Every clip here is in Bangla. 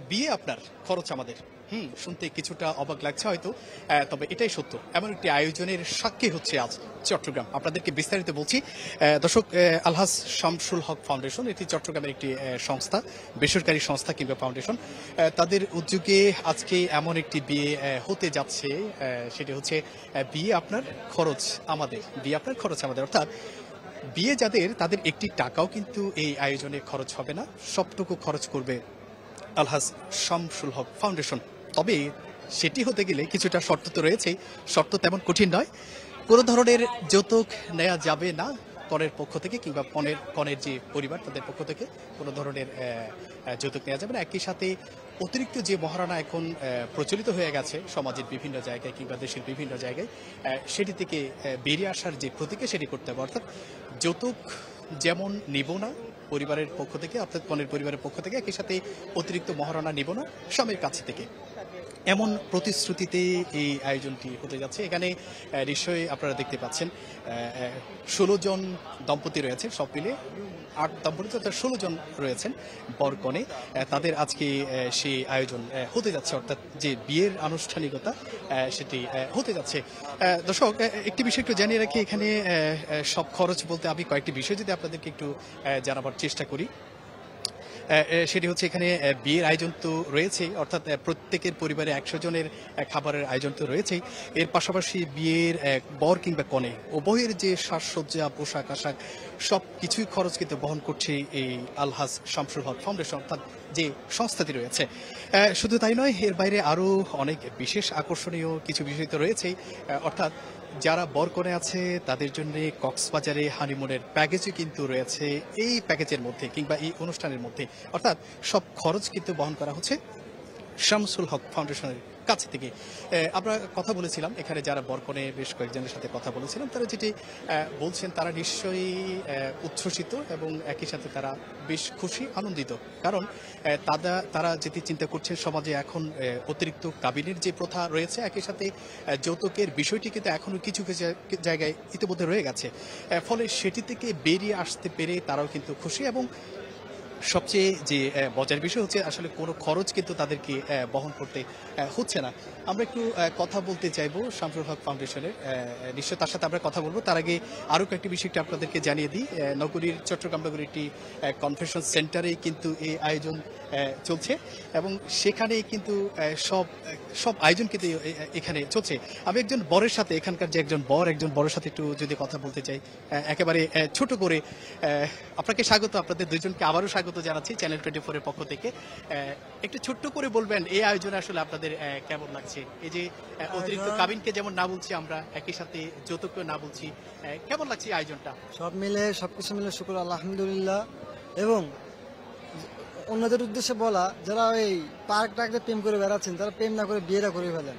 বিয়ে আপনার, খরচ আমাদের। শুনতে কিছুটা অবাক লাগছে হয়তো, তবে এটাই সত্য। এমন একটি আয়োজনের সাক্ষী হচ্ছে আজ চট্টগ্রাম। আপনাদেরকে বিস্তারিত বলছি। দর্শক, আলহাজ শামসুল হক ফাউন্ডেশন, এটি চট্টগ্রামের একটি সংস্থা, বেসরকারি সংস্থা কিংবা ফাউন্ডেশন। তাদের উদ্যোগে আজকে এমন একটি বিয়ে হতে যাচ্ছে, সেটি হচ্ছে বিয়ে আপনার খরচ আমাদের। বিয়ে আপনার খরচ আমাদের, অর্থাৎ বিয়ে যাদের, তাদের একটি টাকাও কিন্তু এই আয়োজনে খরচ হবে না, সবটুকু খরচ করবে আলহাজ শামসুল হক ফাউন্ডেশন। তবে সেটি হতে গেলে কিছুটা শর্ত তো রয়েছেই। শর্ত তেমন কঠিন নয়। কোনো ধরনের যৌতুক নেওয়া যাবে না কনের পক্ষ থেকে কিংবা কনের যে পরিবার তাদের পক্ষ থেকে কোনো ধরনের যৌতুক নেওয়া যাবে না। একই সাথে অতিরিক্ত যে মহারণা এখন প্রচলিত হয়ে গেছে সমাজের বিভিন্ন জায়গায় কিংবা দেশের বিভিন্ন জায়গায়, সেটি থেকে বেরিয়ে আসার যে প্রতিক্রিয়া সেটি করতে হবে। অর্থাৎ যৌতুক যেমন নিব না পরিবারের পক্ষ থেকে, অর্থাৎ কনের পরিবারের পক্ষ থেকে, একই সাথে অতিরিক্ত মহারণা নিব না স্বামীর কাছ থেকে, এমন প্রতিশ্রুতিতে এই আয়োজনটি হতে যাচ্ছে। এখানে নিশ্চয়ই আপনারা দেখতে পাচ্ছেন 16 জন দম্পতি রয়েছে, সব মিলে 8 দম্পতি, অর্থাৎ 16 জন রয়েছেন বর কনে। তাদের আজকে সেই আয়োজন হতে যাচ্ছে, অর্থাৎ যে বিয়ের আনুষ্ঠানিকতা সেটি হতে যাচ্ছে। দর্শক, একটি বিষয় একটু জানিয়ে রাখি, এখানে সব খরচ বলতে আমি কয়েকটি বিষয় যদি আপনাদেরকে একটু জানাবার চেষ্টা করি। সেটি হচ্ছে এখানে বিয়ের আয়োজন তো রয়েছেই, অর্থাৎ প্রত্যেকের পরিবারে 100 জনের খাবারের আয়োজন তো রয়েছেই। এর পাশাপাশি বিয়ের বর কিংবা কনে উভয়ের যে সাজসজ্জা, পোশাক আশাক সব কিছুই খরচ কিন্তু বহন করছে এই আলহাজ শামসুল হক ফাউন্ডেশন, অর্থাৎ যে সংস্থাটি রয়েছে। শুধু তাই নয়, এর বাইরে আরও অনেক বিশেষ আকর্ষণীয় কিছু বিষয় তো রয়েছেই। অর্থাৎ যারা বরকনে আছে তাদের জন্য কক্সবাজারে হানিমুনের প্যাকেজও কিন্তু রয়েছে এই প্যাকেজের মধ্যে কিংবা এই অনুষ্ঠানের মধ্যে। অর্থাৎ সব খরচ কিন্তু বহন করা হচ্ছে শামসুল হক ফাউন্ডেশনের কাছ থেকে। আমরা কথা বলেছিলাম এখানে যারা বরকনে, বেশ কয়েকজনের সাথে কথা বলেছিলাম, তারা যেটি বলছেন তারা নিশ্চয়ই উচ্ছ্বসিত এবং একই সাথে তারা বেশ খুশি, আনন্দিত। কারণ তারা যেটি চিন্তা করছেন, সমাজে এখন অতিরিক্ত কাবিনের যে প্রথা রয়েছে, একই সাথে যৌতুকের বিষয়টি কিন্তু এখনও কিছু কিছু জায়গায় ইতিমধ্যে রয়ে গেছে। ফলে সেটি থেকে বেরিয়ে আসতে পেরে তারাও কিন্তু খুশি। এবং সবচেয়ে যে মজার বিষয় হচ্ছে আসলে কোনো খরচ কিন্তু তাদেরকে বহন করতে হচ্ছে না। আমরা একটু কথা বলতে চাইবো শামসুল হক ফাউন্ডেশনের, নিশ্চয় তার সাথে আমরা কথা বলবো। তার আগে আরও কয়েকটি বিষয়টি আপনাদেরকে জানিয়ে দিই। নগরীর, চট্টগ্রাম নগরীর একটি কনভেনশন সেন্টারেই কিন্তু এই আয়োজন চলছে এবং সেখানেই কিন্তু সব আয়োজন কিন্তু এখানে চলছে। আমি একজন বরের সাথে, এখানকার যে একজন বরের সাথে একটু যদি কথা বলতে চাই, একেবারে ছোট করে। আপনাকে স্বাগত, আপনাদের দুইজনকে আবারও স্বাগত জানাচ্ছি চ্যানেল 24 এর পক্ষ থেকে। একটু ছোট্ট করে বলবেন এই আয়োজনে আসলে আপনাদের কেমন লাগছে? এই যে অতিরিক্ত কাবিনকে যেমন না বলছি আমরা, একই সাথে যৌতুককে না বলছি, কেমন লাগছে এই আয়োজনটা? সবকিছু মিলে শুকর আলহামদুলিল্লাহ। এবং অন্যদের উদ্দেশ্যে বলা, যারা এই পার্ক টার্কে প্রেম করে বেড়াচ্ছেন, তারা প্রেম না করে বিয়েটা করে ফেলেন।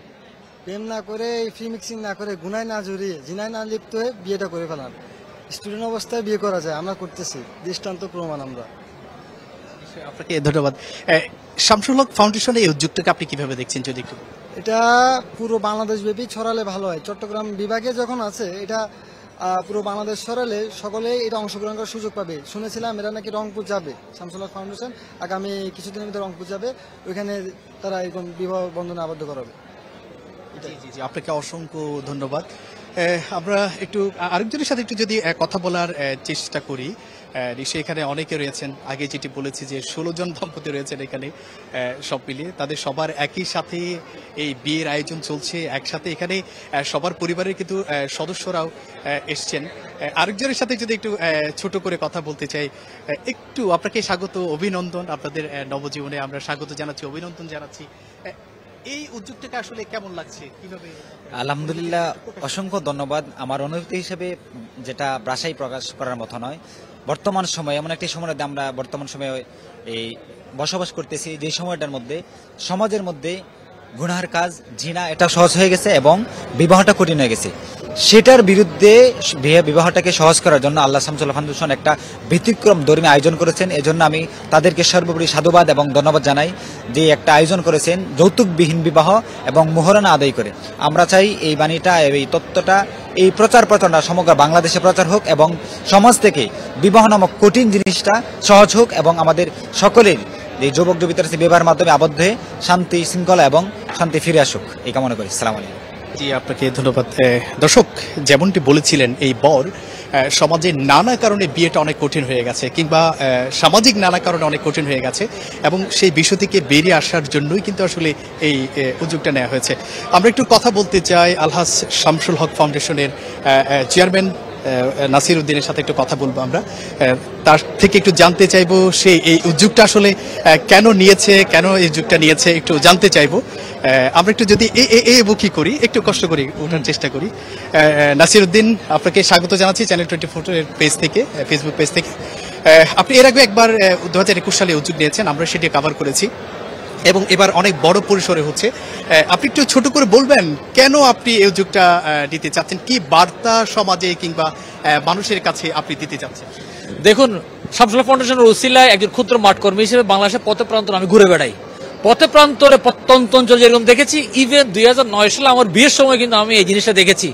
প্রেম না করে, ফ্রি মিক্সিং না করে, গুনায় না জড়িয়ে, জিনায় না লিপ্ত হয়ে বিয়েটা করে ফেলান। স্টুডেন্ট অবস্থায় বিয়ে করা যায়, আমরা করতেছি, দৃষ্টান্ত প্রমাণ আমরা। আপনাকে ধন্যবাদ। শামসুল হক ফাউন্ডেশনের এই উদ্যোগটাকে আপনি কিভাবে দেখছেন যদি একটু? এটা পুরো বাংলাদেশ ব্যাপী ছড়ালে ভালো হয়। চট্টগ্রাম বিভাগে যখন আছে, এটা পুরো বাংলাদেশ ছড়ালে সকলেই এটা অংশগ্রহণ করার সুযোগ পাবে। শুনেছিলাম এরা নাকি রংপুর যাবে, শামসুল হক ফাউন্ডেশন আগামী কিছুদিনের মধ্যে রংপুর যাবে, ওইখানে তারা এরকম বিবাহ বন্ধনে আবদ্ধ করাবে। জি, আপনাকে অসংখ্য ধন্যবাদ। আমরা একটু আরেকজনের সাথে একটু যদি কথা বলার চেষ্টা করি। নিশ্চয়ই এখানে অনেকে রয়েছেন, আগে যেটি বলেছি যে 16 জন দম্পতি রয়েছেন এখানে, সব মিলিয়ে তাদের সবার একই সাথে এই বিয়ের আয়োজন চলছে একসাথে। এখানে সবার পরিবারের কিন্তু সদস্যরাও এসছেন। আরেকজনের সাথে যদি একটু ছোট করে কথা বলতে চাই, একটু আপনাকে স্বাগত, অভিনন্দন আপনাদের নবজীবনে। আমরা স্বাগত জানাচ্ছি, অভিনন্দন জানাচ্ছি। এই উদ্যোগটাকে আসলে কেমন লাগছে, কিভাবে? আলহামদুলিল্লাহ, অসংখ্য ধন্যবাদ। আমার অনুভূতি হিসেবে যেটা ভাষায় প্রকাশ করার মতো নয়। বর্তমান সময়ে এমন একটি সময় আমরা বর্তমান সময়ে এই বসবাস করতেছি, যে সময়টার মধ্যে সমাজের মধ্যে গুনাহের কাজ, জিনা, এটা সহজ হয়ে গেছে এবং বিবাহটা কঠিন হয়ে গেছে। সেটার বিরুদ্ধে বিবাহটাকে সহজ করার জন্য আল্লাহ শামসুল ফাউন্ডেশন একটা ব্যতিক্রম ধর্মী আয়োজন করেছেন। এজন্য আমি তাদেরকে সর্বোপরি সাধুবাদ এবং ধন্যবাদ জানাই যে একটা আয়োজন করেছেন যৌতুকবিহীন বিবাহ এবং মোহরানা আদায় করে। আমরা চাই এই বাণীটা, এই তত্ত্বটা, এই প্রচারটা সমগ্র বাংলাদেশে প্রচার হোক এবং সমাজ থেকে বিবাহ নামক কঠিন জিনিসটা সহজ হোক এবং আমাদের সকলের যে যুবক যুবতীরা আছে বিবাহের মাধ্যমে আবদ্ধ হয়ে শান্তি শৃঙ্খলা এবং শান্তি ফিরে আসুক এই কামনা করি। আসসালামু আলাইকুম। জি, আপনাকে ধন্যবাদ। দর্শক, যেমনটি বলেছিলেন, এই বর সমাজে নানা কারণে বিয়েটা অনেক কঠিন হয়ে গেছে, কিংবা সামাজিক নানা কারণে অনেক কঠিন হয়ে গেছে, এবং সেই বিষয় থেকে বেরিয়ে আসার জন্যই কিন্তু আসলে এই উদ্যোগটা নেওয়া হয়েছে। আমরা একটু কথা বলতে চাই আলহাজ শামসুল হক ফাউন্ডেশনের চেয়ারম্যান নাসির উদ্দিনের সাথে একটু কথা বলবো আমরা। তার থেকে একটু জানতে চাইবো সে এই উদ্যোগটা আসলে কেন নিয়েছে, কেন এই উদ্যোগটা নিয়েছে একটু জানতে চাইবো। আমরা একটু যদি বুকি করি, একটু কষ্ট করি ওঠার চেষ্টা করি। নাসির উদ্দিন, আপনাকে স্বাগত জানাচ্ছি চ্যানেল 24 এর পেজ থেকে, ফেসবুক পেজ থেকে। আপনি এর আগে একবার 2021 সালে উদ্যোগ নিয়েছেন, আমরা সেটি কভার করেছি, এবং এবার অনেক বড় পরিসরে হচ্ছে। আপনি একটু ছোট করে বলবেন কেন আপনি এই উদ্যোগটা দিতে চাচ্ছেন, কি বার্তা সমাজে কিংবা মানুষের কাছে আপনি দিতে চাচ্ছেন? দেখুন, শামসুল হক ফাউন্ডেশনের উসিলায় একজন ক্ষুদ্র মাঠ কর্মী হিসেবে বাংলাদেশের পথে প্রান্তরে আমি ঘুরে বেড়াই। পথে প্রান্তরে প্রত্যন্ত অঞ্চল যেরকম দেখেছি, ইভেন 2009 সালে আমার বিয়ের সময় কিন্তু আমি এই জিনিসটা দেখেছি।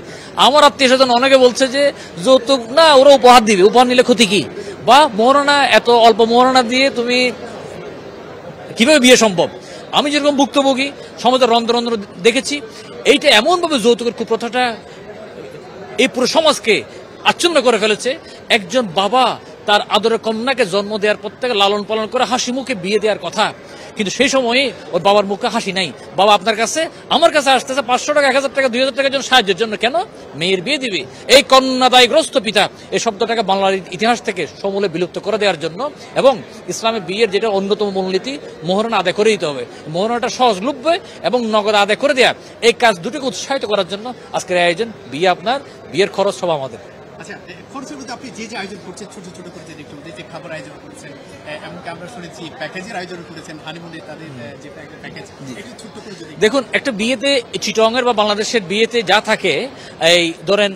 আমার আত্মীয় স্বজন অনেকে বলছে যে যৌতুক না, ওরা উপহার দিবে, উপহার নিলে ক্ষতি কি, বা মোহরানা, এত অল্প মোহরানা দিয়ে তুমি কিভাবে বিয়ে সম্ভব। আমি যেরকম ভুক্তভোগী সমাজের রন্ধ্র দেখেছি, এইটা এমনভাবে যৌতুকের কুপ্রথাটা এই পুরো সমাজকে আচ্ছন্ন করে ফেলেছে। একজন বাবা তার আদরের কন্যাকে জন্ম দেওয়ার পর থেকে লালন পালন করে হাসি মুখে বিয়ে দেওয়ার কথা, কিন্তু সেই সময়ে ওর বাবার মুখে হাসি নাই। বাবা আপনার কাছে, আমার কাছে আসতেছে 500 টাকা, 1000 টাকা, 2000 টাকার জন্য, সাহায্যের জন্য। কেন? মেয়ের বিয়ে দিবে। এই কন্যাদায়গ্রস্ত পিতা এই শব্দটাকে বাংলার ইতিহাস থেকে সমূলে বিলুপ্ত করে দেওয়ার জন্য, এবং ইসলামের বিয়ের যেটা অন্যতম মূলনীতি, মোহরানা আদায় করে দিতে হবে। মোহরানাটা সহজলভ্য এবং নগদ আদায় করে দেওয়া, এই কাজ দুটোকে উৎসাহিত করার জন্য আজকের আয়োজন। বিয়ে আপনার, বিয়ের খরচ সব আমাদের। আচ্ছা, খরচের মধ্যে আপনি যে আয়োজন করছেন, ছোট ছোট করে যে খাবার আয়োজন করেছেন, এমনকি আমরা শুনেছি প্যাকেজের আয়োজন করেছেন, হানিমুনে তাদের যে প্যাকেজ, একটু ছোট করে যদি। দেখুন, একটা বিয়েতে, চিটংয়ের বা বাংলাদেশের বিয়েতে যা থাকে, এই ধরেন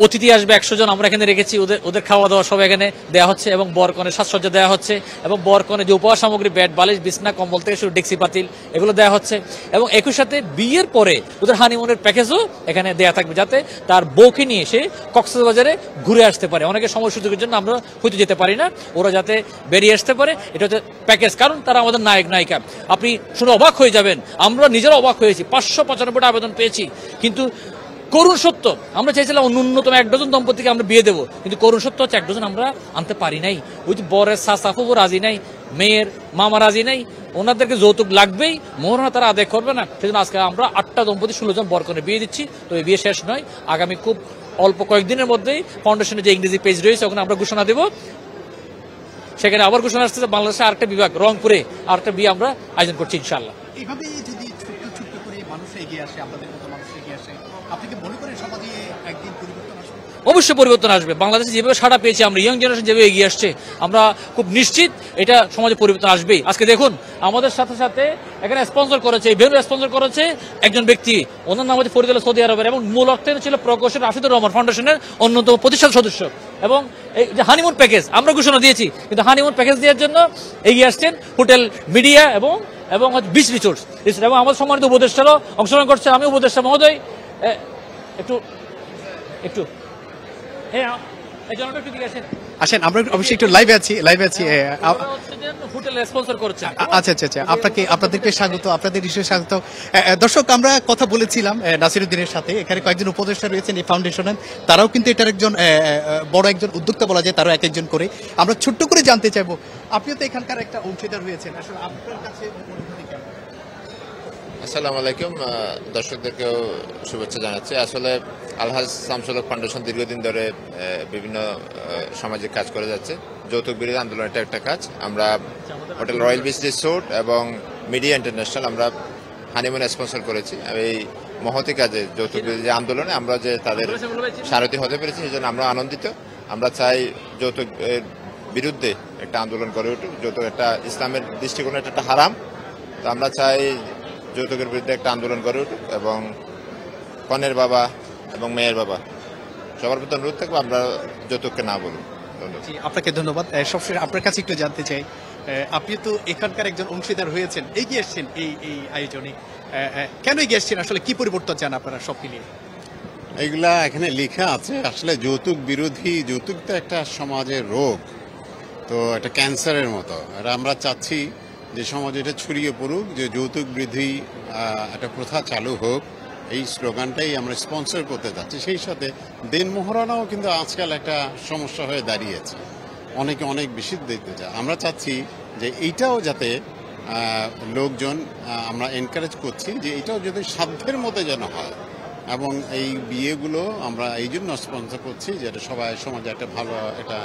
অতিথি আসবে 100 জন, আমরা এখানে রেখেছি, ওদের খাওয়া দাওয়া সব এখানে দেওয়া হচ্ছে, এবং বরকনের সাজসজ্জা দেওয়া হচ্ছে, এবং বরকনের যে উপহার সামগ্রী, ব্যাট, বালিশ, বিছনা, কম্বল থেকে শুরু ডেক্সি পাতিল, এগুলো দেওয়া হচ্ছে। এবং একই সাথে বিয়ের পরে ওদের হানিমুনের প্যাকেজও এখানে দেওয়া থাকবে, যাতে তার বউকে নিয়ে এসে কক্সবাজারে ঘুরে আসতে পারে। অনেকে সময় সুযোগের জন্য আমরা হয়তো যেতে পারি না, ওরা যাতে বেরিয়ে আসতে পারে, এটা হচ্ছে প্যাকেজ। কারণ তারা আমাদের নায়ক নায়িকা। আপনি শুনে অবাক হয়ে যাবেন, আমরা নিজেরা অবাক হয়েছি, 595টা আবেদন পেয়েছি। কিন্তু করুণ সত্য, আমরা চাইছিলাম ন্যূনতম 1 ডজন দম্পতিকে আমরা বিয়ে দেবো, কিন্তু করুণ সত্য হচ্ছে 1 ডজন আমরা আনতে পারি নাই। ওই যে বরের সাফুও রাজি নাই, মেয়ের মামা রাজি নাই, ওনাদেরকে যৌতুক লাগবেই, মোহরানা তারা আদায় করবে না। সেজন্য আজকে আমরা 8টা দম্পতি 16 জন বরকনে বিয়ে দিচ্ছি। তো এই বিয়ে শেষ নয়, আগামী খুব অল্প কয়েকদিনের মধ্যেই ফাউন্ডেশনের যে ইংরেজি পেজ রয়েছে ওখানে আমরা ঘোষণা দেব। সেখানে আবার ঘোষণা আসতেছে বাংলাদেশে আরেকটা বিভাগ, রংপুরে আরেকটা বিয়ে আমরা আয়োজন করছি ইনশাআল্লাহ। এইভাবে যদি ছোট্ট ছোট্ট করে মানুষ এগিয়ে আসে, আপনাদের মতো মানুষ এগিয়ে আসে, আপনি কি মনে করেন সমাজে একদিন পরিবর্তন আসবে? অবশ্যই পরিবর্তন আসবে। বাংলাদেশে যেভাবে সাড়া পেয়েছি আমরা, ইয়ং জেনারেশন যেভাবে এগিয়ে আসছে, আমরা খুব নিশ্চিত এটা সমাজে পরিবর্তন আসবেই। আজকে দেখুন, আমাদের সাথে সাথে এখানে স্পন্সর করেছে, এই ভেন্যু স্পন্সর করেছে একজন ব্যক্তি, ওনার নাম হচ্ছে ফরিদুল্লাহ সৌদি আরবের, এবং মূল অর্থায়ন ছিল প্রকৌশল রাশিদুর রহমান ফাউন্ডেশনের অন্যতম প্রতিষ্ঠান সদস্য। এবং এই যে হানিমুন প্যাকেজ আমরা ঘোষণা দিয়েছি, কিন্তু হানিমুন প্যাকেজ দেওয়ার জন্য এগিয়ে আসছেন হোটেল মিডিয়া এবং বিচ রিসোর্টস, এবং আমাদের সম্মানিত উপদেষ্টারও অংশগ্রহণ করছে। আমি উপদেষ্টা মহোদয় একটু একটু আসেন, আমরা অবশ্যই একটু লাইভে আছি। হোটেল স্পন্সর করছে। আচ্ছা আচ্ছা আচ্ছা, আপনাদেরকে স্বাগত, আপনাদের বিষয়ে স্বাগত। দর্শক, আমরা কথা বলেছিলাম নাসিরউদ্দিনের সাথে, এখানে কয়েকজন উপদেষ্টা রয়েছেন এই ফাউন্ডেশনের, তারাও কিন্তু এটার একজন বড় একজন উদ্যোক্তা বলা যায়, তারাও এক একজন করে। আমরা ছোট্ট করে জানতে চাইবো, আপনিও তো এখানকার একটা অংশীদার হয়েছেন, আসলে আপনার কাছে অনুভূতি কেমন? আসসালামু আলাইকুম, দর্শকদেরকেও শুভেচ্ছা জানাচ্ছি। আসলে আলহাজ শামসুল হক ফাউন্ডেশন দীর্ঘদিন ধরে বিভিন্ন সামাজিক কাজ করে যাচ্ছে। যৌতুক বিরোধী আন্দোলন এটা একটা কাজ। আমরা হোটেল রয়্যাল বিচ রিসোর্ট এবং মিডিয়া ইন্টারন্যাশনাল আমরা হানিমুন স্পন্সর করেছি। এই মহতি কাজে, যৌতুক বিরোধী আন্দোলনে আমরা যে তাদের সারথি হতে পেরেছি, সেই জন্য আমরা আনন্দিত। আমরা চাই যৌতুকের বিরুদ্ধে একটা আন্দোলন গড়ে উঠুক। যৌতুক একটা ইসলামের দৃষ্টিকোণে এটা একটা হারাম, তো আমরা চাই যৌতুকের বিরুদ্ধে একটা আন্দোলন গড়ে উঠুক, এবং কনের বাবা এবং মেয়ের বাবা সবার প্রতি অনুরোধ থাকবে আমরা যৌতুককে না বলুন। আপনাকে ধন্যবাদ। সবশেষে আপনার কাছে একটু জানতে চাই, আপনি তো এখানকার একজন অংশীদার হয়েছেন, এগিয়ে এসছেন এই আয়োজনে, কেন এগিয়ে এসছেন, আসলে কি পরিবর্তন চান আপনারা সব মিলিয়ে? এগুলা এখানে লেখা আছে, আসলে যৌতুক বিরোধী, যৌতুক তো একটা সমাজের রোগ, তো একটা ক্যান্সারের মতো। আর আমরা চাচ্ছি যে সমাজে এটা ছড়িয়ে পড়ুক, যে যৌতুক বৃদ্ধি একটা প্রথা চালু হোক, এই স্লোগানটাই আমরা স্পন্সর করতে যাচ্ছি। সেই সাথে দেনমোহরানাও কিন্তু আজকাল একটা সমস্যা হয়ে দাঁড়িয়েছে, অনেকে অনেক বেশি দিতে চায়। আমরা চাচ্ছি যে এইটাও যাতে লোকজন, আমরা এনকারেজ করছি যে এটাও যদি সাধ্যের মধ্যে যেন হয়, এবং এই বিয়েগুলো আমরা এই জন্য স্পন্সর করছি যেটা সবাই সমাজে একটা ভালো একটা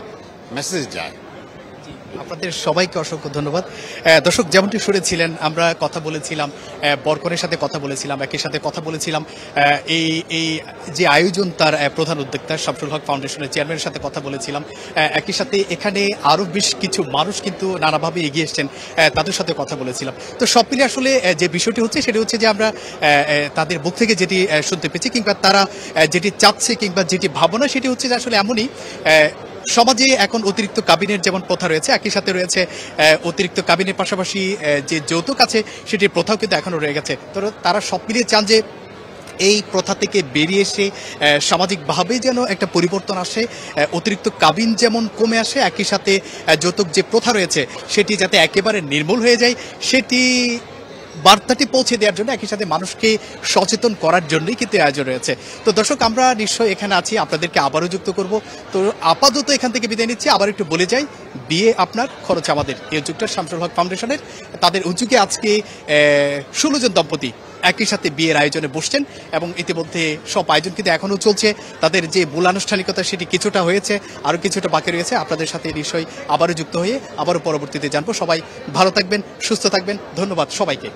মেসেজ যায়। আপনাদের সবাইকে অসংখ্য ধন্যবাদ। দর্শক, যেমনটি শুনেছিলেন, আমরা কথা বলেছিলাম, বরকনের সাথে কথা বলেছিলাম, একই সাথে কথা বলেছিলাম এই যে আয়োজন তার প্রধান উদ্যোক্তা শামসুল হক ফাউন্ডেশনের চেয়ারম্যানের সাথে কথা বলেছিলাম। একই সাথে এখানে আরও বেশ কিছু মানুষ কিন্তু নানাভাবে এগিয়ে এসছেন, তাদের সাথে কথা বলেছিলাম। তো সব মিলে আসলে যে বিষয়টি হচ্ছে সেটি হচ্ছে যে আমরা তাদের মুখ থেকে যেটি শুনতে পেয়েছি, কিংবা তারা যেটি চাচ্ছে কিংবা যেটি ভাবনা, সেটি হচ্ছে যে আসলে এমনই সমাজে এখন অতিরিক্ত কাবিনের যেমন প্রথা রয়েছে, একই সাথে রয়েছে অতিরিক্ত কাবিনের পাশাপাশি যে যৌতুক আছে সেটির প্রথাও কিন্তু এখনো রয়ে গেছে। তো তারা সব মিলিয়ে চান যে এই প্রথা থেকে বেরিয়ে এসে সামাজিকভাবে যেন একটা পরিবর্তন আসে, অতিরিক্ত কাবিন যেমন কমে আসে, একই সাথে যৌতুক যে প্রথা রয়েছে সেটি যাতে একেবারে নির্মূল হয়ে যায়, সেটি বার্তাটি পৌঁছে দেওয়ার জন্য, একই সাথে মানুষকে সচেতন করার জন্যই কিন্তু আয়োজন রয়েছে। তো দর্শক, আমরা নিশ্চয়ই এখানে আছি, আপনাদেরকে আবারও যুক্ত করব। তো আপাতত এখান থেকে বিদায় নিচ্ছি। আবার একটু বলে যাই, বিয়ে আপনার, খরচ আমাদের, এই উদ্যোগটা শামসুল হক ফাউন্ডেশনের। তাদের উদ্যোগে আজকে 16 জন দম্পতি একই সাথে বিয়ের আয়োজনে বসছেন, এবং ইতিমধ্যে সব আয়োজন কিন্তু এখনও চলছে। তাদের যে মূল আনুষ্ঠানিকতা সেটি কিছুটা হয়েছে, আরও কিছুটা বাকি রয়েছে। আপনাদের সাথে নিশ্চয়ই আবারও যুক্ত হয়ে আবারও পরবর্তীতে জানবো। সবাই ভালো থাকবেন, সুস্থ থাকবেন। ধন্যবাদ সবাইকে।